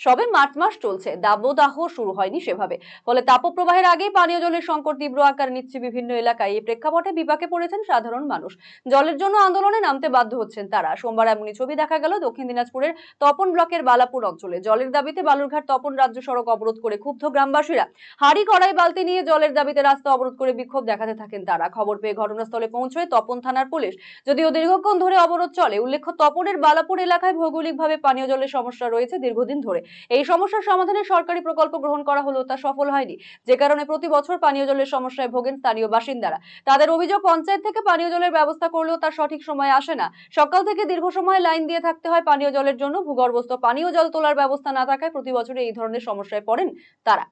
সবে মার্চ মাস চলছে, দাবদাহ শুরু হয়নি সেভাবে। ফলে তাপপ্রবাহের আগেই পানীয় জলের সংকট তীব্র আকার নিচ্ছে বিভিন্ন এলাকায়। এই প্রেক্ষাপটে বিপাকে পড়েছেন সাধারণ মানুষ। জলের জন্য আন্দোলনে নামতে বাধ্য হচ্ছেন তারা। সোমবার এমনই ছবি দেখা গেল দক্ষিণ দিনাজপুরের তপন ব্লকের বালাপুর অঞ্চলে। জলের দাবিতে বালুরঘাট তপন রাজ্য সড়ক অবরোধ করে ক্ষুব্ধ গ্রামবাসীরা হাড়ি কড়াই বালতি নিয়ে জলের দাবিতে রাস্তা অবরোধ করে বিক্ষোভ দেখাতে থাকেন তারা। খবর পেয়ে ঘটনাস্থলে পৌঁছয় তপন থানার পুলিশ। যদিও দীর্ঘক্ষণ ধরে অবরোধ চলে। উল্লেখ্য, তপনের বালাপুর এলাকায় ভৌগোলিকভাবে পানীয় জলের সমস্যা রয়েছে দীর্ঘদিন ধরে। এই সমস্যার সমাধানে সরকারি প্রকল্প গ্রহণ করা হলেও তা সফল হয়নি, যে কারণে প্রতি বছর পানীয় জলের সমস্যায় ভোগেন স্থানীয় বাসিন্দারা। তাদের অভিযোগ, পঞ্চায়েত থেকে পানীয় জলের ব্যবস্থা করলেও তার সঠিক সময়ে আসে না। সকাল থেকে দীর্ঘ সময় লাইন দিয়ে থাকতে হয় পানীয় জলের জন্য। ভূগর্ভস্থ পানীয় জল তোলার ব্যবস্থা না থাকায় প্রতি বছর এই ধরনের সমস্যায় পড়েন তারা।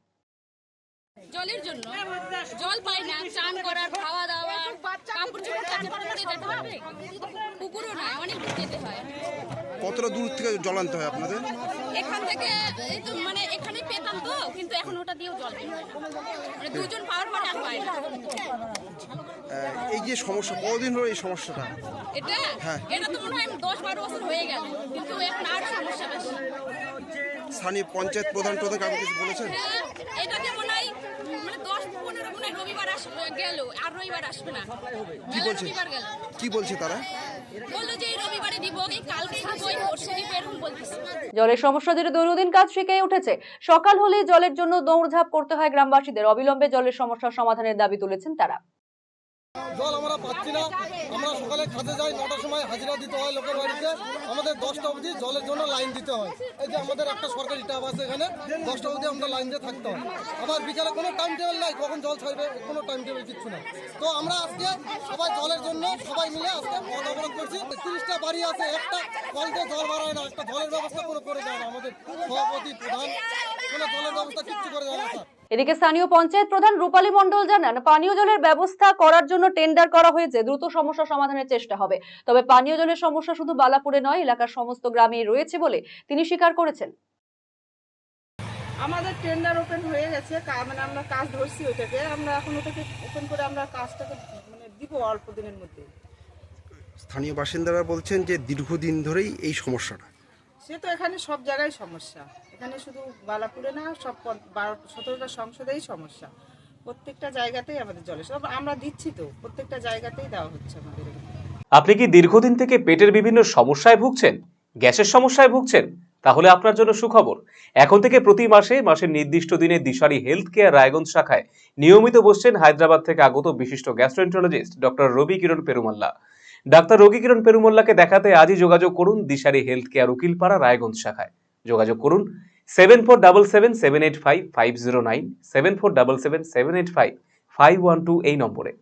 জলের জন্য জল পাই না, চান করার, খাওয়া দাওয়া, কাপড় চোপড় কাচতে যেতে হবে, পুকুরও নাই, অনেক দূর যেতে হয়। কতটা দূর থেকে জল আনতে হয় আপনাদের? এখান থেকে মানে এখানে পেতাম তো, কিন্তু এখন ওটা দিয়েও জল নেই, মানে দুজন পাওয়ার পরে আর পাই না। এই যে সমস্যা, কতদিন হলো এই সমস্যাটা? এটা তো মনে হয় 10-12 বছর হয়ে গেল, কিন্তু এখন আর সমস্যা বেশি। স্থানীয় পঞ্চায়েত প্রধান কাউকে কিছু বলেছেন? এটাতে মনে হয় মানে 10-15 মনে হয় রবিবার গেল, আর রবিবার আসবে না। কি বলছে? কি বলছে তারা? বললো যে এই রবিবারে দিব, এই কালকে দিব, এই পরশু দিব, এরকম বলতেছে। জলের সমস্যা ধীরে দৈনন্দিন কাজ শিখে উঠেছে। সকাল হলেই জলের জন্য দৌড়ঝাঁপ করতে হয় গ্রামবাসীদের। অবিলম্বে জলের সমস্যার সমাধানের দাবি তুলেছেন তারা। জল আমরা পাচ্ছি না। আমরা সকালে কাজে যাই, 9টার সময় হাজিরা দিতে হয় লোকের বাড়িতে। আমাদের 10টা অবধি জলের জন্য লাইন দিতে হয়। এই যে আমাদের একটা সরকারি ট্যাপ আছে এখানে, 10টা অবধি আমরা লাইন দিয়ে থাকতে হয়। আবার বিকালে কোনো টাইম টেবিল নাই, কখন জল ছাড়বে কোনো টাইম টেবিল কিচ্ছু নাই। তো আমরা আজকে সবাই জলের জন্য সবাই মিলে আজকে পথ অবরোধ করছি। 30টা বাড়ি আছে, একটা কল দিয়ে জল বাড়ায় না, একটা জলের ব্যবস্থা কোনো করে দেয় না। আমাদের সভাপতি প্রধান কোনো জলের ব্যবস্থা কিচ্ছু করে দেয় না স্যার। এদিকে স্থানীয় পঞ্চায়েত প্রধান রূপালী মণ্ডল জানান, পানীয় জলের ব্যবস্থা করার জন্য টেন্ডার করা হয়েছে, দ্রুত সমস্যা সমাধানের চেষ্টা হবে। তবে পানীয় জলের সমস্যা শুধু বালাপুরে নয়, এলাকার সমস্ত গ্রামেই রয়েছে বলে তিনি স্বীকার করেছেন। আমাদের টেন্ডার ওপেন হয়ে গেছে, মানে আমরা কাজ ধরছি ওইটাকে। আমরা এখন ওটাকে ওপেন করে আমরা কাজটাকে মানে দিব অল্প দিনের মধ্যে। স্থানীয় বাসিন্দারা বলছেন যে দীর্ঘদিন ধরেই এই সমস্যাটা। সে তো এখানে সব জায়গায় সমস্যা, এখানে শুধু বালাপুরে না, সব 17টা সংসদেই সমস্যা। প্রত্যেকটা জায়গাতেই আমাদের জলের সব আমরা দিচ্ছি, তো প্রত্যেকটা জায়গাতেই দেওয়া হচ্ছে আমাদের। আপনি কি দীর্ঘদিন থেকে পেটের বিভিন্ন সমস্যায় ভুগছেন, গ্যাসের সমস্যায় ভুগছেন? তাহলে আপনার জন্য সুখবর। এখন থেকে প্রতি মাসের নির্দিষ্ট দিনে দিশারি হেলথ কেয়ার রায়গঞ্জ শাখায় নিয়মিত বসছেন হায়দ্রাবাদ থেকে আগত বিশিষ্ট গ্যাস্ট্রোএন্টারোলজিস্ট ডক্টর রবি কিরণ পেরুমাল্লা। ডাক্তার রবি কিরণ পেরুমাল্লাকে দেখাতে আজই যোগাযোগ করুন দিশারি হেলথ কেয়ার উকিলপাড়া রায়গঞ্জ শাখায়। যোগাযোগ করুন 7477785509, 7477785512 এই নম্বরে।